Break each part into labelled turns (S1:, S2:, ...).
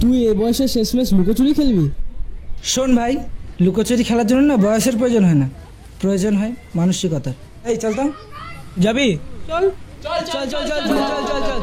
S1: তুই এ বয়সে শেষমেশ লুকোচুরি খেলবি?
S2: শোন ভাই, লুকোচুরি খেলার জন্য না বয়সের প্রয়োজন হয় না, প্রয়োজন হয় মানসিকতার। এই চল তো। যাবি? চল চল চল চল চল চল চল চল।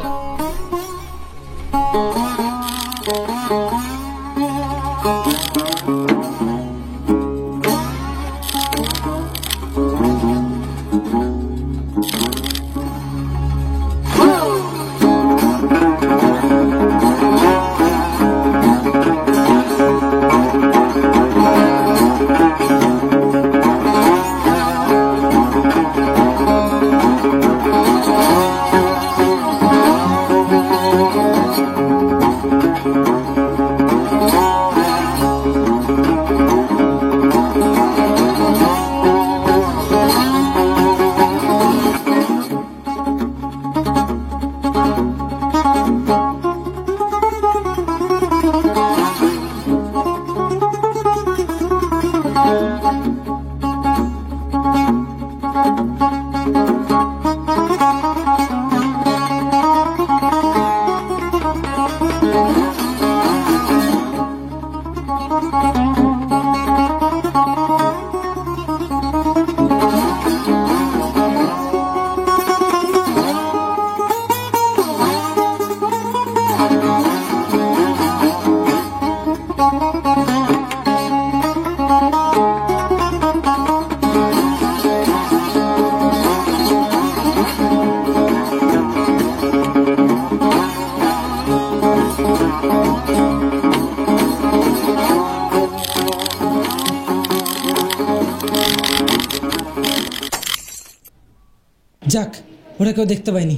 S2: যাক, ওরা কেউ দেখতে পায়নি,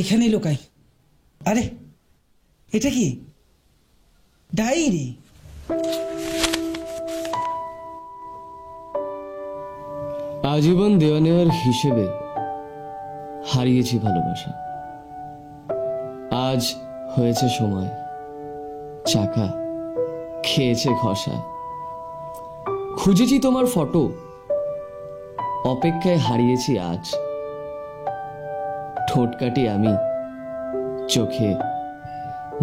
S2: এখানেই লোকাই। আরে এটা কি? ডায়েরি।
S3: আজীবন দেওয়া নেওয়ার হিসেবে হারিয়েছি ভালোবাসা। আজ হয়েছে সময়, চাকা খেয়েছে ঘষা। খুঁজেছি তোমার ফটো, অপেক্ষায় হারিয়েছি আজ। ঠোঁট কাটি আমি, চোখে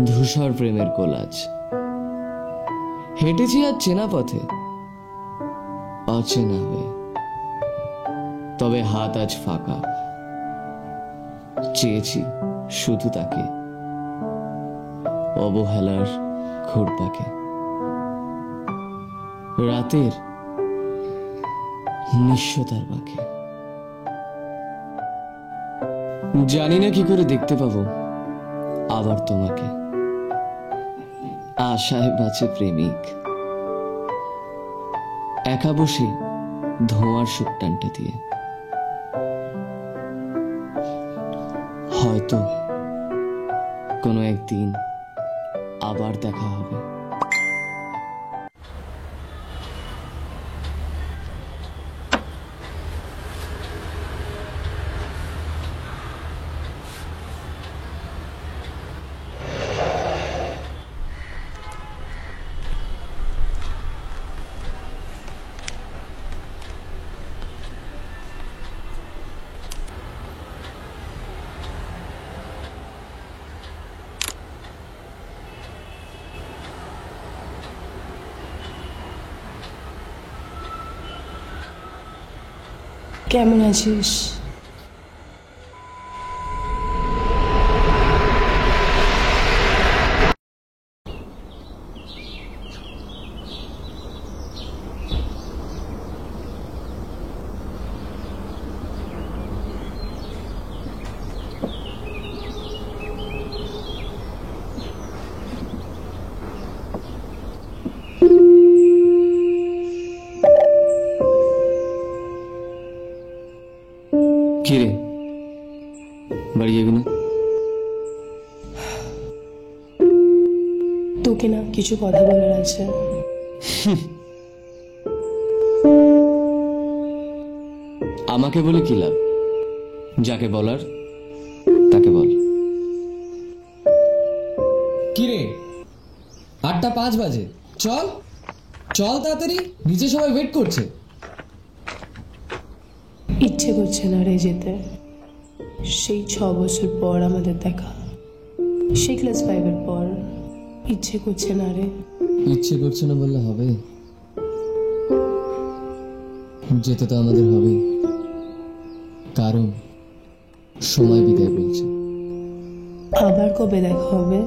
S3: ধূসর প্রেমের কোলাজ। হেঁটেছি আজ চেনা পথে, অচেনা হয়ে, তবে হাত আজ ফাঁকা। চেয়েছি শুধু তাকে, অবহেলার ঘুরপাকে। রাতের নিঃস্বতার বাঁকে। জানি না কি করে দেখতে পাবো আবার তোমাকে। আশায় বাঁচে প্রেমিক, একা বসে ধোঁয়ার শুকটানটা দিয়ে। হয়তো কোনো একদিন আবার দেখা হবে।
S4: কেমন আছিস?
S3: কিরে, বাড়ি যাবি না?
S4: তোকে না কিছু কথা বলার আছে।
S3: আমাকে বলে কি লাভ? যাকে বলার তাকে বল।
S1: কিরে, 8:05 বাজে, চল চল তাড়াতাড়ি, নিচে সবাই ওয়েট করছে।
S4: ইচ্ছে করছে না রে যেতে। সেই 6 বছর পর আমাদের দেখা, সেই ক্লাস 5-এর পর। ইচ্ছে করছে না রে।
S1: ইচ্ছে করছে না বললে হবে? যেতে তো আমাদের হবেই, কারণ সময় বিদায় বলছে।
S4: আবার কবে দেখা হবে?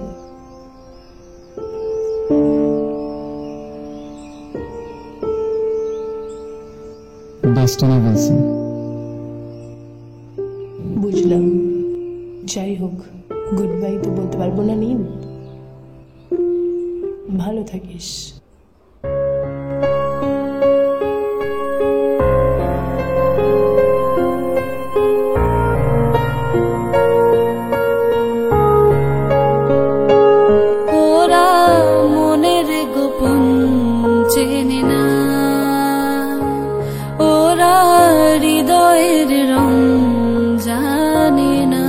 S1: ডেস্টিনি বলছে।
S4: বুঝলাম, যাই হোক, গুড বাই তো বলতে পারবো না নীল। ভালো থাকিস।
S5: ওরা মনের গোপন চেনে না, ওরা হৃদয়ের রং জানে না।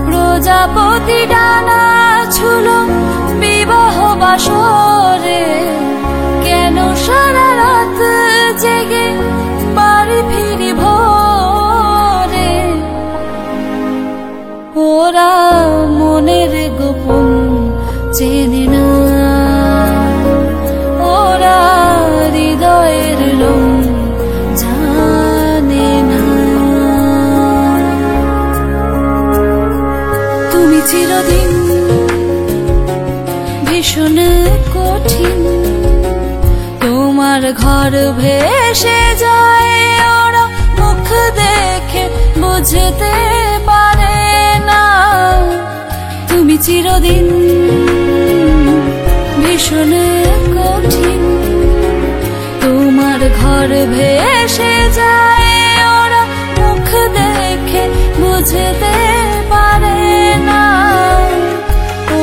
S5: প্রজাপতি ডানা ছুলো বিবাহ বাসরে, কেন সারা রাত জেগে বাড়ি ফিরি ভোরে। ওরা মনের গোপন চেনে না, ওরা হৃদয়ের রং জানে না। তুমি চিরদিন ভীষণ কঠিন, তোমার ঘর ভেসে যায়, ওরা মুখ দেখে বুঝতে পারে না। তুমি চিরদিন ভীষণ কঠিন, তোমার ঘর ভেসে যায়, ওরা মুখ দেখে বুঝতে পারে না।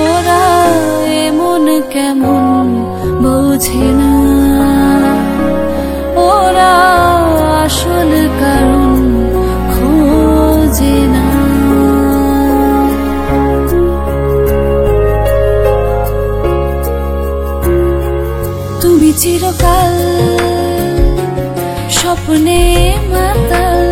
S5: ওরা এমন কেমন বোঝে না, ওরা আসল কারণ খোঁজে না। তুমি চিরকাল স্বপ্নে মাতাল,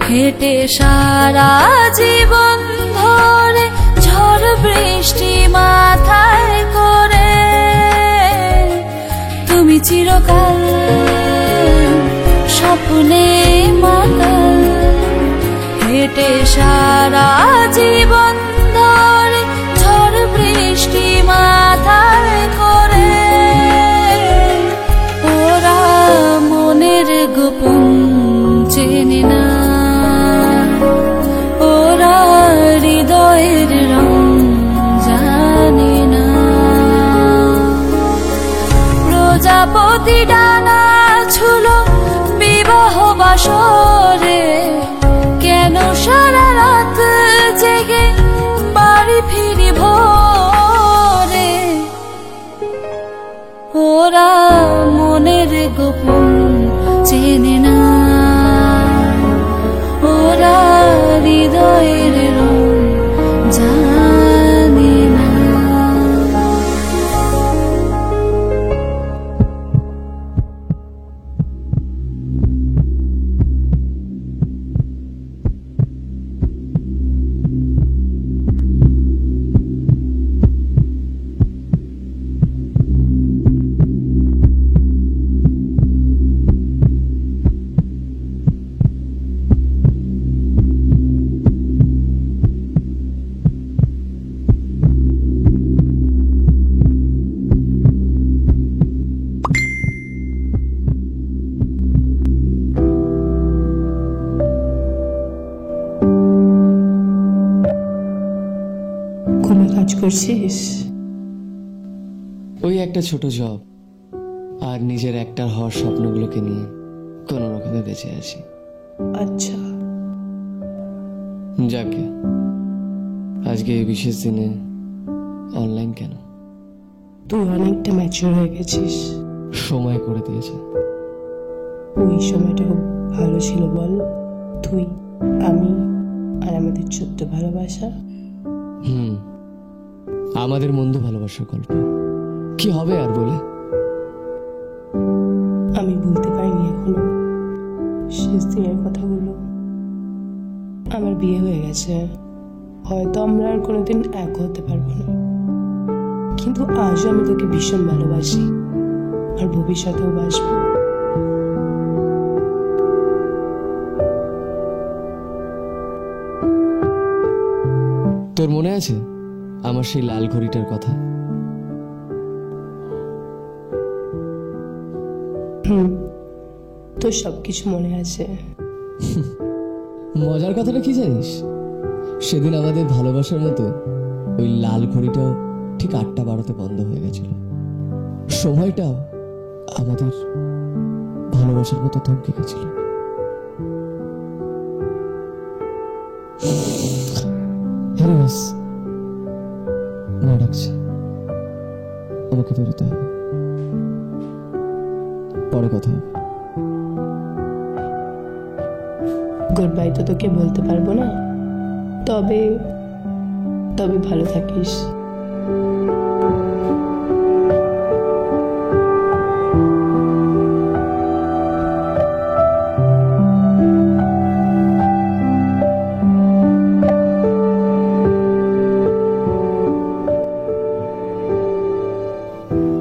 S5: হেঁটে সারা জীবন ধরে ঝড় বৃষ্টি মাথায় করে। তুমি চিরকাল স্বপ্নে মাতাল, হেঁটে সারা জীবন ধরে ঝড় বৃষ্টি মাথায় করে। ওরা মনের গোপন চেনে না, ওরা হৃদয়ের রং জানে না। প্রজাপতি ডানা ছুলো বিবাহ বাসরে, কেন সারা রাত জেগে বাড়ি ফিরি ভোরে। ওরা মনের গোপন চেনে না, ওরা হৃদয়ের রং জানে না।
S4: কোনো কাজ করছিস?
S3: ওই একটা ছোট জব আর নিজের একটার হওয়ার স্বপ্নগুলোকে নিয়ে কোনো রকমে বেঁচে আছি।
S4: আচ্ছা,
S3: যাকে আজকে এই বিশেষ দিনে অনলাইন কেন?
S4: তুই অনেকটা ম্যাচিওর হয়ে গেছিস।
S3: সময় করে দিয়েছে।
S4: ওই সময়টা খুব ভালো ছিল বল, তুই, আমি আর আমাদের ছোট্ট ভালোবাসা।
S3: আমাদের মন্দ ভালোবাসার গল্প কি হবে আর বলে?
S4: আমি বলতে পারিনি এখনো শেষ দিনের কথাগুলো। আমার বিয়ে হয়ে গেছে, হয়তো আমরা আর কোনোদিন এক হতে পারবো না, কিন্তু আজও আমি তোকে ভীষণ ভালোবাসি আর ভবিষ্যতেও বাসবো।
S3: তোর মনে আছে আমার সেই লাল ঘড়িটার কথা?
S4: তোর সবকিছু মনে আছে।
S3: মজার কথাটা কি জানিস, সেদিন আমাদের ভালোবাসার মতো ওই লাল ঘড়িটাও ঠিক 8:12 বন্ধ হয়ে গেছিল। সময়টাও আমাদের ভালোবাসার মতো থমকে গেছিল। মা ডাকছে, আমাকে বেরোতে হবে, পরে কথা হবে।
S4: গুড বাই তো তোকে বলতে পারবো না, তবে তবে ভালো থাকিস।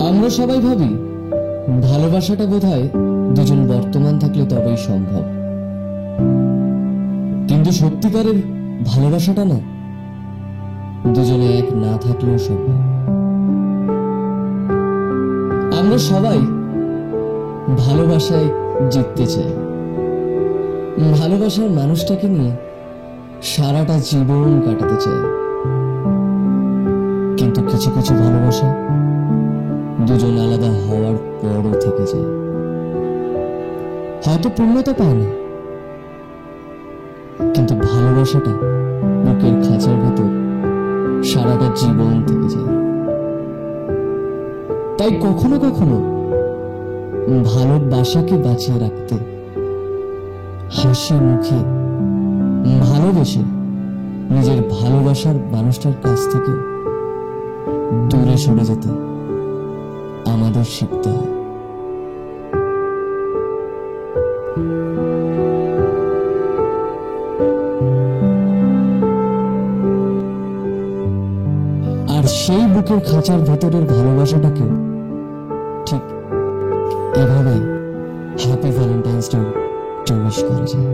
S1: আমরা সবাই ভাবি ভালোবাসাটা বোধহয় দুজন বর্তমান থাকলে তবেই সম্ভব, কিন্তু সত্যিকারের ভালোবাসাটা না দুজনে এক না থাকলেও সম্ভব। আমরা সবাই ভালোবাসায় জিততে চাই, ভালোবাসার মানুষটাকে নিয়ে সারাটা জীবন কাটাতে চাই, কিন্তু কিছু কিছু ভালোবাসা দুজন আলাদা হওয়ার পরও থেকে যায়, হয়তো পূর্ণতা পায় না, কিন্তু ভালোবাসাটা বুকের খাঁচার ভেতর সারাটা জীবন থেকে যায়। তাই কখনো কখনো ভালোবাসাকে বাঁচিয়ে রাখতে হাসি মুখে ভালোবেসে নিজের ভালোবাসার মানুষটার কাছ থেকে দূরে সরে যেতে আমাদের শিখতে হয়। আর সেই বুকের খাঁচার ভেতরের ভালোবাসাটাকে ঠিক এভাবে হ্যাপি ভ্যালেন্টাইন্স ডে উইশ করা যায়।